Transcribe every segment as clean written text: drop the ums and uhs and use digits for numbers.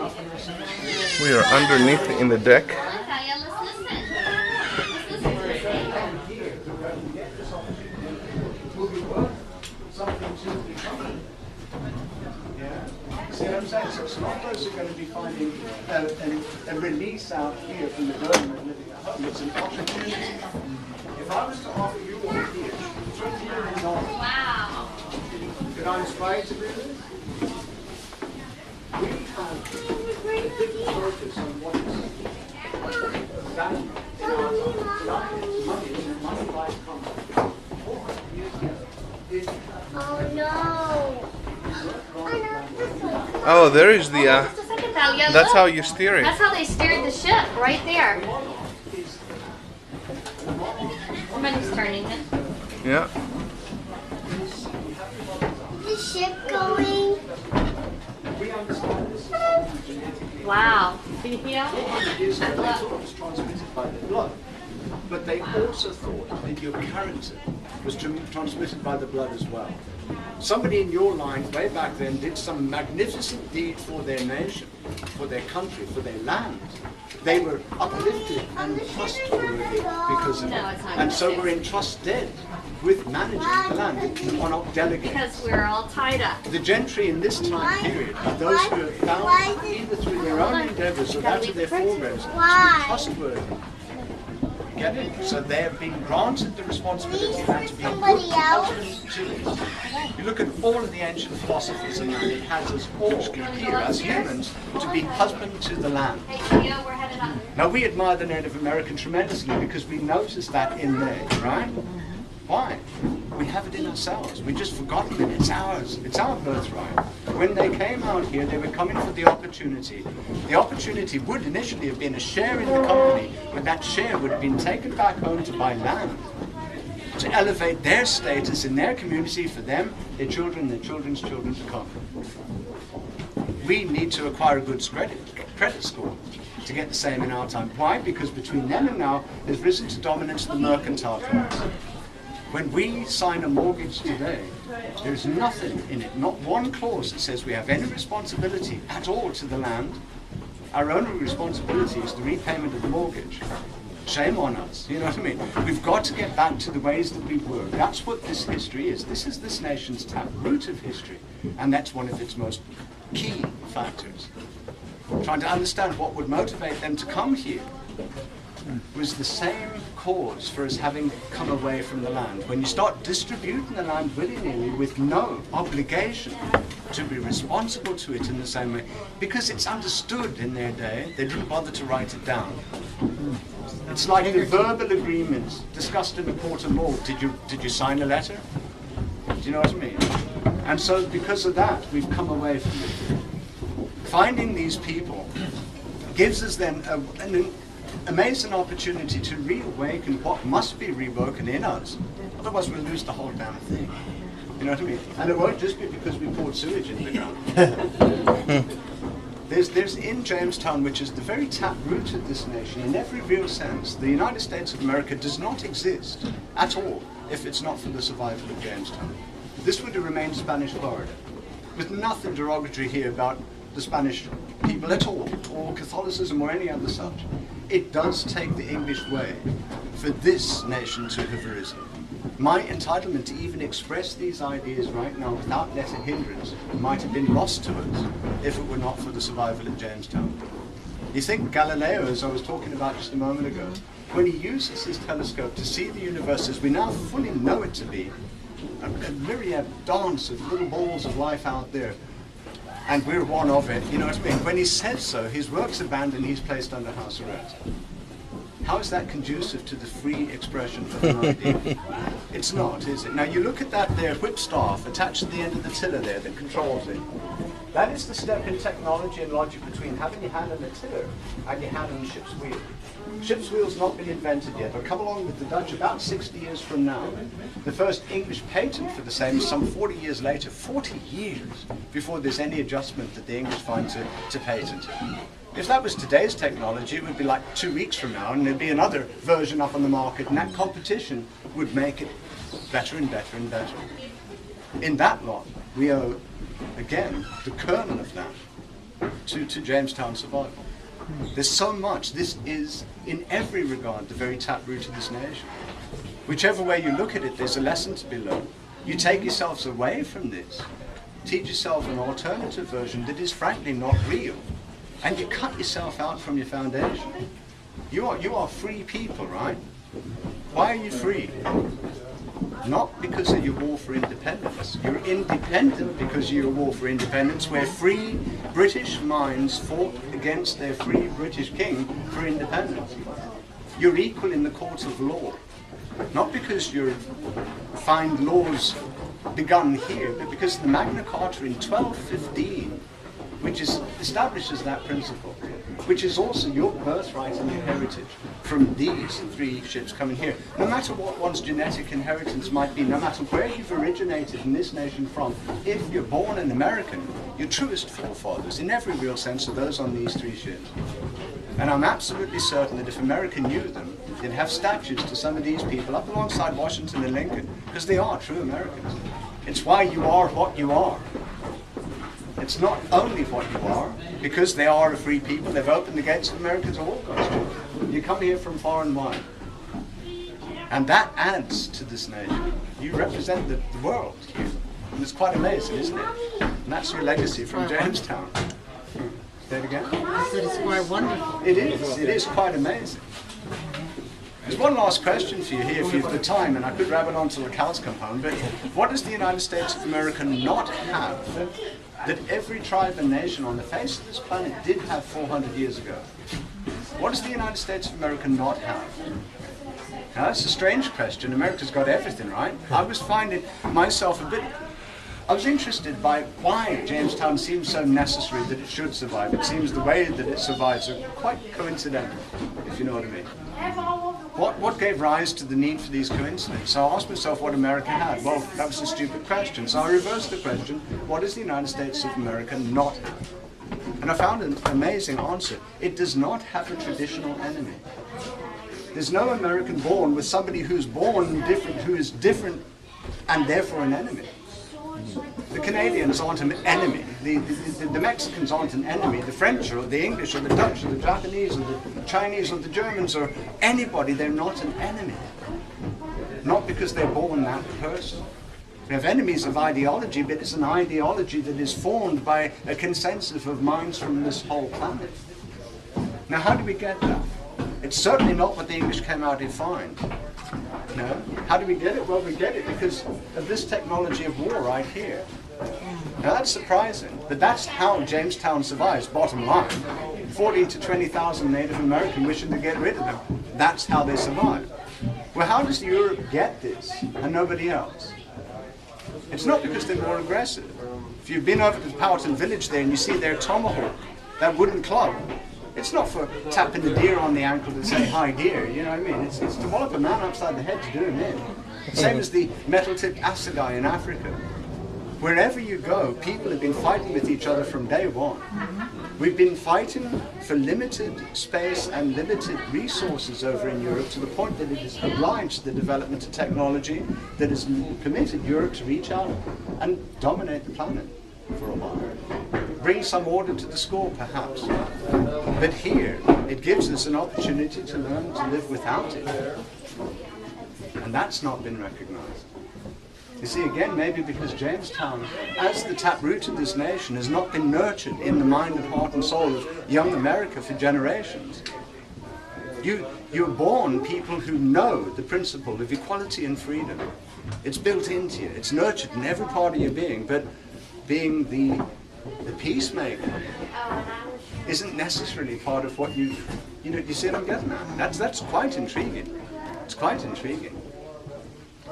We are underneath in the deck. See what I'm saying? So snorkelers are going to be finding a release out here from the burden of living at home. It's an opportunity. If I was to offer you all here, $20 million. Wow. Could I inspire you to do this? We have a big focus on what is value in our time. It's money, isn't it? Money buys comfort. 400 years ago. Oh no. Oh, there is the. Just a second, Thalia. That's Look. how you steer it. That's how they steered the ship, right there. Somebody's turning it. Yeah. The ship going. Wow. Is that they thought it was transmitted by the blood, but they also thought that your character was transmitted by the blood as well. Somebody in your line way back then did some magnificent deed for their nation, for their country, for their land. They were uplifted and trustworthy because of it. And so we're entrusted with managing the land. We are not delegates. Because we're all tied up. The gentry in this time period are those who have found, either through their own endeavors or that of their forebears, to be trustworthy. Get it? So they have been granted the responsibility now to be a good husband to it. You look at all of the ancient philosophers, and it has us all here as humans to be husband to the land. Hey, Leo, we're headed up. Now we admire the Native American tremendously because we notice that in there, right? Why? We have it in ourselves. We've just forgotten it. It's ours. It's our birthright. When they came out here, they were coming for the opportunity. The opportunity would initially have been a share in the company, but that share would have been taken back home to buy land, to elevate their status in their community for them, their children, their children's children to come. We need to acquire a good credit score to get the same in our time. Why? Because between then and now, there's risen to dominance the mercantile class. When we sign a mortgage today, there's nothing in it, not one clause that says we have any responsibility at all to the land. Our only responsibility is the repayment of the mortgage. Shame on us, you know what I mean? We've got to get back to the ways that we were. That's what this history is. This is this nation's taproot of history, and that's one of its most key factors. Trying to understand what would motivate them to come here was the same cause for us having come away from the land. When you start distributing the land willy-nilly with no obligation to be responsible to it in the same way, because it's understood in their day, they didn't bother to write it down. It's like the verbal agreements discussed in the court of law. Did you sign a letter? Do you know what I mean? And so because of that, we've come away from it. Finding these people gives us then an amazing opportunity to reawaken what must be rewoken in us. Otherwise we'll lose the whole damn thing. You know what I mean? And it won't just be because we poured sewage in the ground. There's in Jamestown, which is the very taproot of this nation, in every real sense, the United States of America does not exist at all if it's not for the survival of Jamestown. This would have remained Spanish Florida, with nothing derogatory here about the Spanish people at all, or Catholicism or any other such. It does take the English way for this nation to have arisen. My entitlement to even express these ideas right now without let a hindrance might have been lost to us if it were not for the survival of Jamestown. You think Galileo, as I was talking about just a moment ago, when he uses his telescope to see the universe as we now fully know it to be, a myriad dance of little balls of life out there, and we're one of it, you know what I mean? When he says so, his work's abandoned, he's placed under house arrest. How is that conducive to the free expression of an idea? It's not, is it? Now you look at that there whipstaff attached to the end of the tiller there that controls it. That is the step in technology and logic between having your hand on the tiller and your hand on the ship's wheel. Ship's wheel's not been invented yet. They'll come along with the Dutch about 60 years from now. The first English patent for the same is some 40 years later, 40 years before there's any adjustment that the English find to patent it. If that was today's technology, it would be like 2 weeks from now, and there'd be another version up on the market, and that competition would make it better and better and better. In that lot, we owe, again, the kernel of that to Jamestown survival. There's so much. This is, in every regard, the very taproot of this nation. Whichever way you look at it, there's a lesson to be learned. You take yourselves away from this, teach yourself an alternative version that is frankly not real, and you cut yourself out from your foundation. You are free people, right? Why are you free? Not because of your war for independence. You're independent because of your war for independence, where free British minds fought against their free British king for independence. You're equal in the court of law. Not because you find laws begun here, but because the Magna Carta in 1215, which establishes that principle, which is also your birthright and your heritage from these three ships coming here. No matter what one's genetic inheritance might be, no matter where you've originated in this nation from, if you're born an American, your truest forefathers, in every real sense, are those on these three ships. And I'm absolutely certain that if America knew them, they'd have statues to some of these people up alongside Washington and Lincoln, because they are true Americans. It's why you are what you are. It's not only what you are, because they are a free people, they've opened the gates of America to all countries. You come here from far and wide. And that adds to this nation. You represent the world here. And it's quite amazing, isn't it? And that's your legacy from Jamestown. Say it again? I said it's quite wonderful. It is quite amazing. There's one last question for you here, if you've the time, and I could rabbit on till the cows come home, but what does the United States of America not have that every tribe and nation on the face of this planet did have 400 years ago? What does the United States of America not have? Now that's a strange question. America's got everything, right? I was finding myself I was interested by why Jamestown seems so necessary that it should survive. It seems the way that it survives are quite coincidental, if you know what I mean. What gave rise to the need for these coincidences? So I asked myself what America had. Well, that was a stupid question. So I reversed the question, what does the United States of America not have? And I found an amazing answer. It does not have a traditional enemy. There's no American born with somebody who's born different, who is different, and therefore an enemy. The Canadians aren't an enemy. The Mexicans aren't an enemy. The French or the English or the Dutch or the Japanese or the Chinese or the Germans or anybody, they're not an enemy. Not because they're born that person. We have enemies of ideology, but it's an ideology that is formed by a consensus of minds from this whole planet. Now, how do we get that? It's certainly not what the English came out to find. No. How do we get it? Well, we get it because of this technology of war right here. Now that's surprising, but that's how Jamestown survives, bottom line. 14 to 20,000 Native American wishing to get rid of them. That's how they survive. Well, how does Europe get this and nobody else? It's not because they're more aggressive. If you've been over to Powhatan Village there and you see their tomahawk, that wooden club, it's not for tapping the deer on the ankle to say, hi deer, you know what I mean? It's to wallop a man upside the head to do him in. Same as the metal-tipped assegai in Africa. Wherever you go, people have been fighting with each other from day one. We've been fighting for limited space and limited resources over in Europe to the point that it has obliged the development of technology that has permitted Europe to reach out and dominate the planet for a while. Bring some order to the score, perhaps. But here, it gives us an opportunity to learn to live without it. And that's not been recognized. You see, again, maybe because Jamestown, as the taproot of this nation, has not been nurtured in the mind and heart and soul of young America for generations. You're born people who know the principle of equality and freedom. It's built into you. It's nurtured in every part of your being. But being the peacemaker isn't necessarily part of what you see what I'm getting at? That's quite intriguing. It's quite intriguing.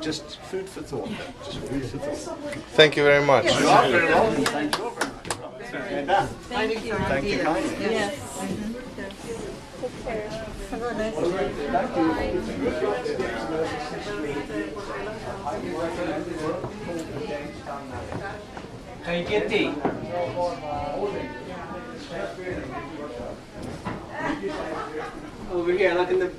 Just food for thought. Just food for thought. Thank you very much. You are very welcome. Thank you very much. Thank you. Thank you kindly. Yes. Have a nice day. Can you get tea? Over here, like in the